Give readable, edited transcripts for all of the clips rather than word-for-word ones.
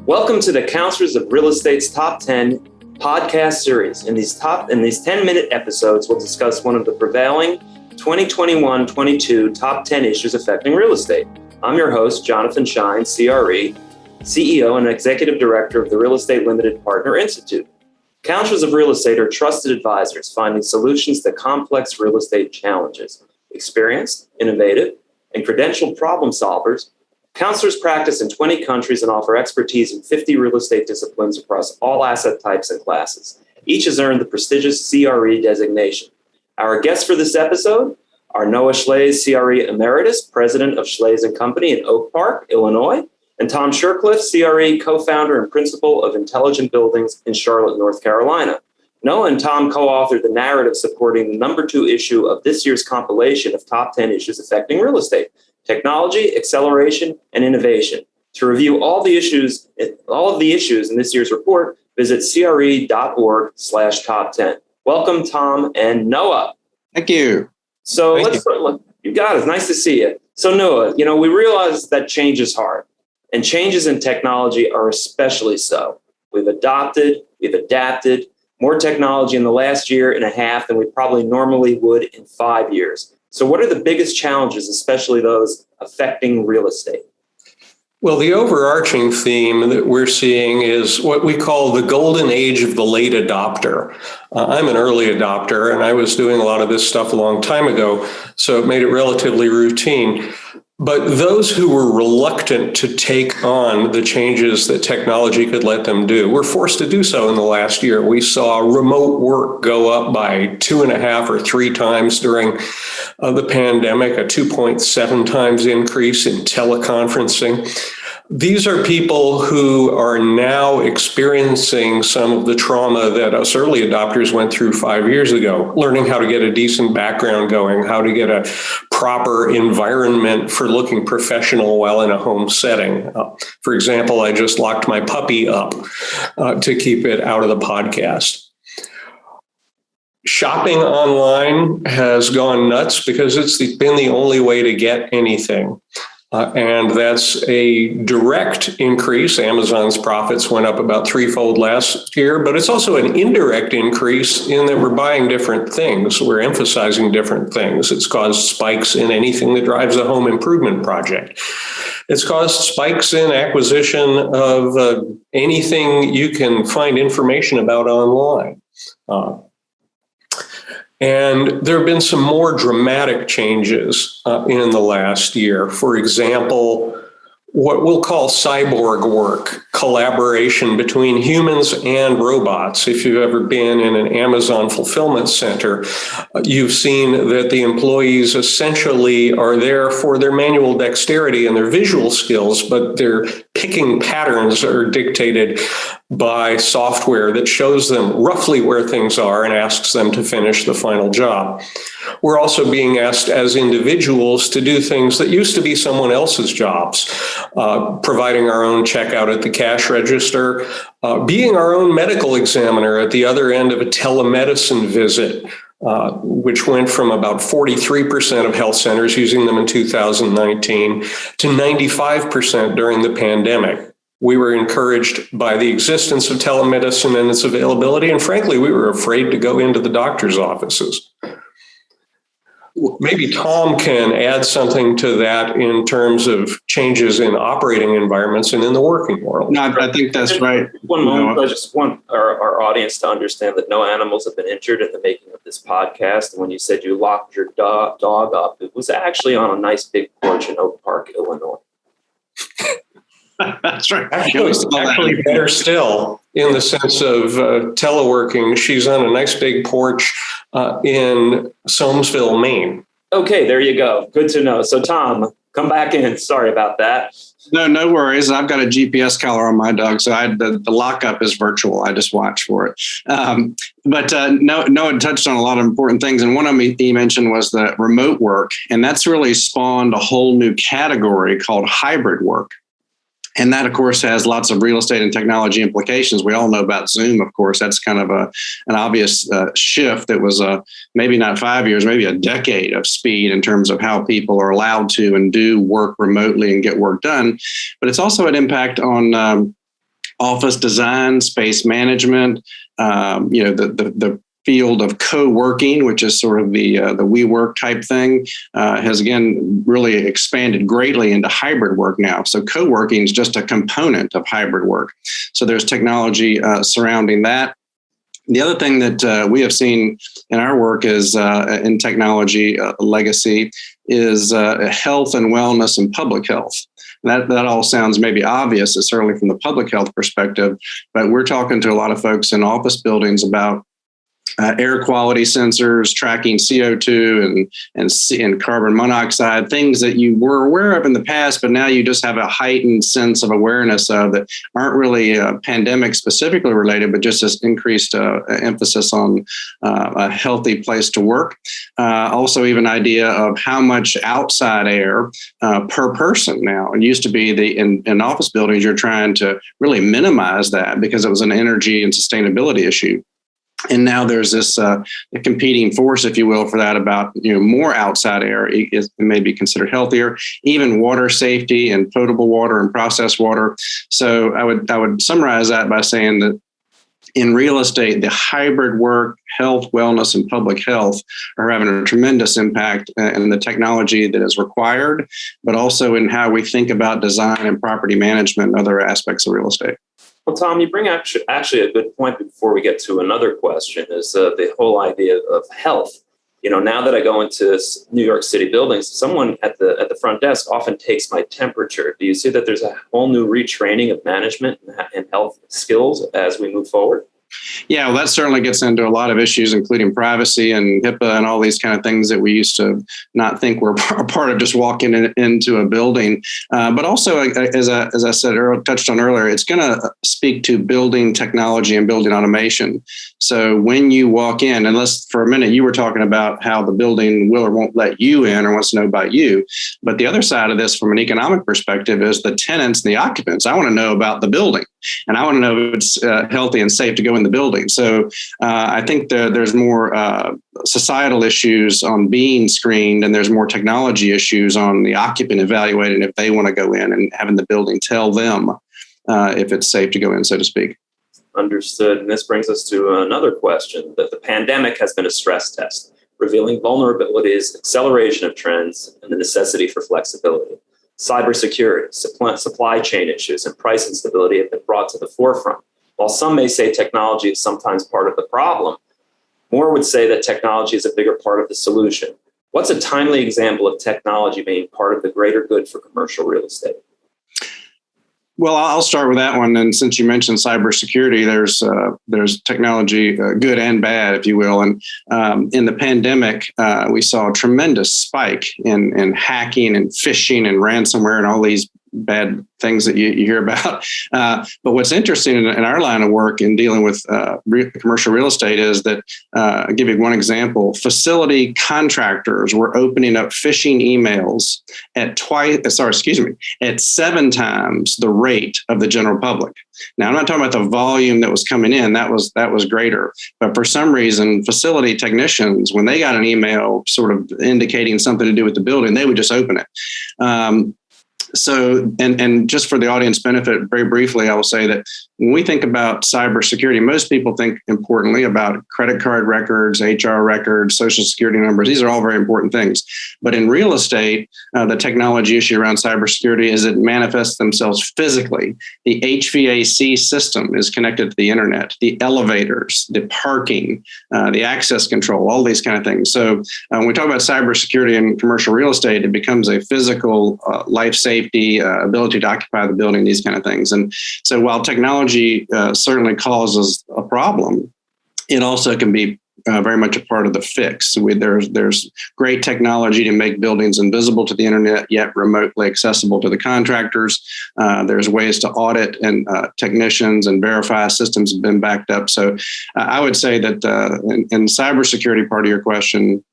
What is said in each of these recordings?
Welcome to the Counselors of Real Estate's Top 10 podcast series. In these 10-minute episodes, we'll discuss one of the prevailing 2021-22 top 10 issues affecting real estate. I'm your host, Jonathan Schein, CRE, CEO and Executive Director of the Real Estate Limited Partner Institute. Counselors of Real Estate are trusted advisors finding solutions to complex real estate challenges. Experienced, innovative, and credentialed problem solvers, counselors practice in 20 countries and offer expertise in 50 real estate disciplines across all asset types and classes. Each has earned the prestigious CRE designation. Our guests for this episode are Noah Shlaes, CRE Emeritus, President of Shlaes & Company in Oak Park, Illinois, and Tom Shircliff, CRE Co-founder and Principal of Intelligent Buildings in Charlotte, North Carolina. Noah and Tom co-authored the narrative supporting the number 2 issue of this year's compilation of top 10 issues affecting real estate: technology, acceleration, and innovation. To review all of the issues in this year's report, visit cre.org/top 10. Welcome, Tom and Noah. Thank you. So you got it. Nice to see you. So Noah, we realize that change is hard, and changes in technology are especially so. We've adapted more technology in the last year and a half than we probably normally would in 5 years. So what are the biggest challenges, especially those affecting real estate? Well, the overarching theme that we're seeing is what we call the golden age of the late adopter. I'm an early adopter, and I was doing a lot of this stuff a long time ago, so it made it relatively routine. But those who were reluctant to take on the changes that technology could let them do were forced to do so in the last year. We saw remote work go up by 2.5 or 3 times during the pandemic, a 2.7 times increase in teleconferencing. These are people who are now experiencing some of the trauma that us early adopters went through 5 years ago, learning how to get a decent background going, how to get a proper environment for looking professional while in a home setting. For example, I just locked my puppy up to keep it out of the podcast. Shopping online has gone nuts because it's been the only way to get anything. And that's a direct increase. Amazon's profits went up about 3-fold last year, but it's also an indirect increase in that we're buying different things. We're emphasizing different things. It's caused spikes in anything that drives a home improvement project. It's caused spikes in acquisition of anything you can find information about online. And there have been some more dramatic changes in the last year. For example, what we'll call cyborg work, collaboration between humans and robots. If you've ever been in an Amazon fulfillment center, you've seen that the employees essentially are there for their manual dexterity and their visual skills, but their picking patterns are dictated by software that shows them roughly where things are and asks them to finish the final job. We're also being asked as individuals to do things that used to be someone else's jobs, providing our own checkout at the cash register, being our own medical examiner at the other end of a telemedicine visit, which went from about 43% of health centers using them in 2019 to 95% during the pandemic. We were encouraged by the existence of telemedicine and its availability, and frankly, we were afraid to go into the doctor's offices. Maybe Tom can add something to that in terms of changes in operating environments and in the working world. No, I think that's right. One moment, I just want our audience to understand that no animals have been injured in the making of this podcast. And when you said you locked your dog up, it was actually on a nice big porch in Oak Park, Illinois. That's right. Actually better still, in the sense of teleworking, she's on a nice big porch in Soamesville, Maine. Okay, there you go. Good to know. So Tom, come back in. Sorry about that. No worries. I've got a GPS collar on my dog, so the lockup is virtual. I just watch for it. But Noah touched on a lot of important things, and one of them he mentioned was the remote work, and that's really spawned a whole new category called hybrid work. And that, of course, has lots of real estate and technology implications. We all know about Zoom, of course. That's kind of an obvious shift that was maybe not 5 years, maybe a decade of speed in terms of how people are allowed to and do work remotely and get work done. But it's also an impact on office design, space management, the field of co-working, which is sort of the WeWork type thing, has again really expanded greatly into hybrid work now. So co-working is just a component of hybrid work. So there's technology surrounding that. The other thing that we have seen in our work is in technology legacy is health and wellness and public health. That all sounds maybe obvious, certainly from the public health perspective, but we're talking to a lot of folks in office buildings about air quality sensors, tracking CO2 and carbon monoxide, things that you were aware of in the past, but now you just have a heightened sense of awareness of that aren't really pandemic specifically related, but just this increased emphasis on a healthy place to work. Also, even idea of how much outside air per person now. It used to be in office buildings, you're trying to really minimize that because it was an energy and sustainability issue. And now there's this competing force, if you will, for that about more outside air is maybe considered healthier, even water safety and potable water and processed water. So I would summarize that by saying that in real estate, the hybrid work, health, wellness, and public health are having a tremendous impact in the technology that is required, but also in how we think about design and property management and other aspects of real estate. Well, Tom, you bring actually a good point before we get to another question is the whole idea of health. Now that I go into New York City buildings, someone at the front desk often takes my temperature. Do you see that there's a whole new retraining of management and health skills as we move forward? Yeah, well, that certainly gets into a lot of issues, including privacy and HIPAA and all these kind of things that we used to not think were a part of just walking into a building. But also, as I said earlier, touched on earlier, it's going to speak to building technology and building automation. So when you walk in, unless for a minute you were talking about how the building will or won't let you in or wants to know about you. But the other side of this from an economic perspective is the tenants and the occupants. I want to know about the building and I want to know if it's healthy and safe to go in the building. So I think there's more societal issues on being screened and there's more technology issues on the occupant evaluating if they want to go in and having the building tell them if it's safe to go in, so to speak. Understood. And this brings us to another question, that the pandemic has been a stress test, revealing vulnerabilities, acceleration of trends, and the necessity for flexibility. Cybersecurity, supply chain issues, and price instability have been brought to the forefront. While some may say technology is sometimes part of the problem, more would say that technology is a bigger part of the solution. What's a timely example of technology being part of the greater good for commercial real estate? Well, I'll start with that one. And since you mentioned cybersecurity, there's technology, good and bad, if you will. And in the pandemic, we saw a tremendous spike in hacking and phishing and ransomware and all these bad things that you hear about. But what's interesting in our line of work in dealing with commercial real estate is that, I'll give you one example, facility contractors were opening up phishing emails at 7 times the rate of the general public. Now, I'm not talking about the volume that was coming in. That was greater. But for some reason, facility technicians, when they got an email sort of indicating something to do with the building, they would just open it. So, and just for the audience benefit, very briefly, I will say that when we think about cybersecurity, most people think importantly about credit card records, HR records, social security numbers. These are all very important things. But in real estate, the technology issue around cybersecurity is it manifests themselves physically. The HVAC system is connected to the internet, the elevators, the parking, the access control, all these kind of things. So when we talk about cybersecurity in commercial real estate, it becomes a physical life safety, ability to occupy the building, these kind of things. And so while technology certainly causes a problem, it also can be very much a part of the fix. There's great technology to make buildings invisible to the internet, yet remotely accessible to the contractors. There's ways to audit and technicians and verify systems have been backed up. So I would say that in cybersecurity part of your question,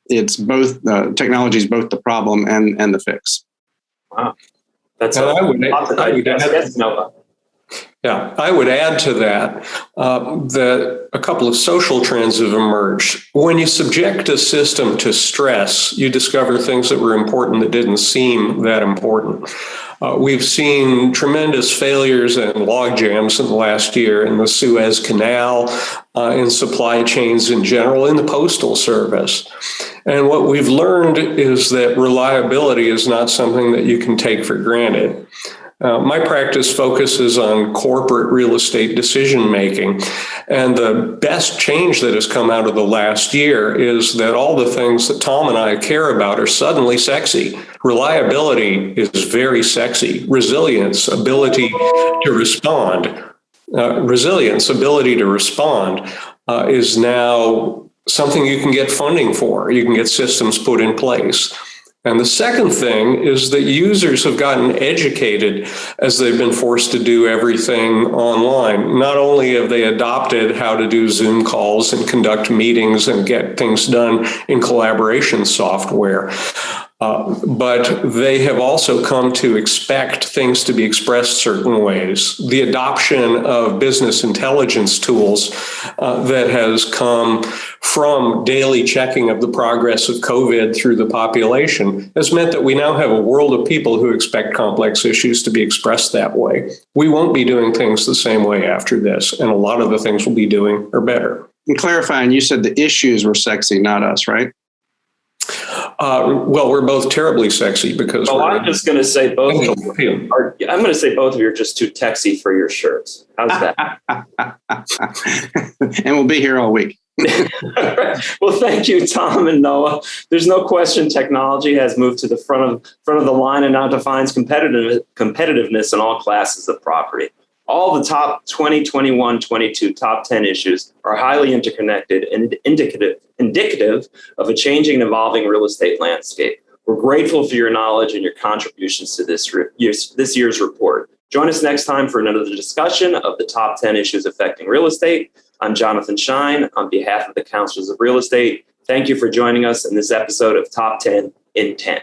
it's both technology is both the problem and the fix. Wow. That's I would add to that that a couple of social trends have emerged. When you subject a system to stress, you discover things that were important that didn't seem that important. We've seen tremendous failures and log jams in the last year in the Suez Canal, in supply chains in general, in the Postal Service. And what we've learned is that reliability is not something that you can take for granted. My practice focuses on corporate real estate decision making. And the best change that has come out of the last year is that all the things that Tom and I care about are suddenly sexy. Reliability is very sexy. Resilience, ability to respond. Is now something you can get funding for. You can get systems put in place. And the second thing is that users have gotten educated as they've been forced to do everything online. Not only have they adopted how to do Zoom calls and conduct meetings and get things done in collaboration software, but they have also come to expect things to be expressed certain ways. The adoption of business intelligence tools that has come from daily checking of the progress of COVID through the population has meant that we now have a world of people who expect complex issues to be expressed that way. We won't be doing things the same way after this, and a lot of the things we'll be doing are better. And clarifying, you said the issues were sexy, not us, right? Well, we're both terribly sexy because. Well, I'm just going to say both of you are. I'm going to say both of you are just too texy for your shirts. How's that? And we'll be here all week. Well, thank you, Tom and Noah. There's no question technology has moved to the front of the line and now defines competitiveness in all classes of property. All the top 2021-22 top 10 issues are highly interconnected and indicative of a changing and evolving real estate landscape. We're grateful for your knowledge and your contributions to this year's report. Join us next time for another discussion of the top 10 issues affecting real estate. I'm Jonathan Schein on behalf of the Counselors of Real Estate. Thank you for joining us in this episode of Top 10 in 10.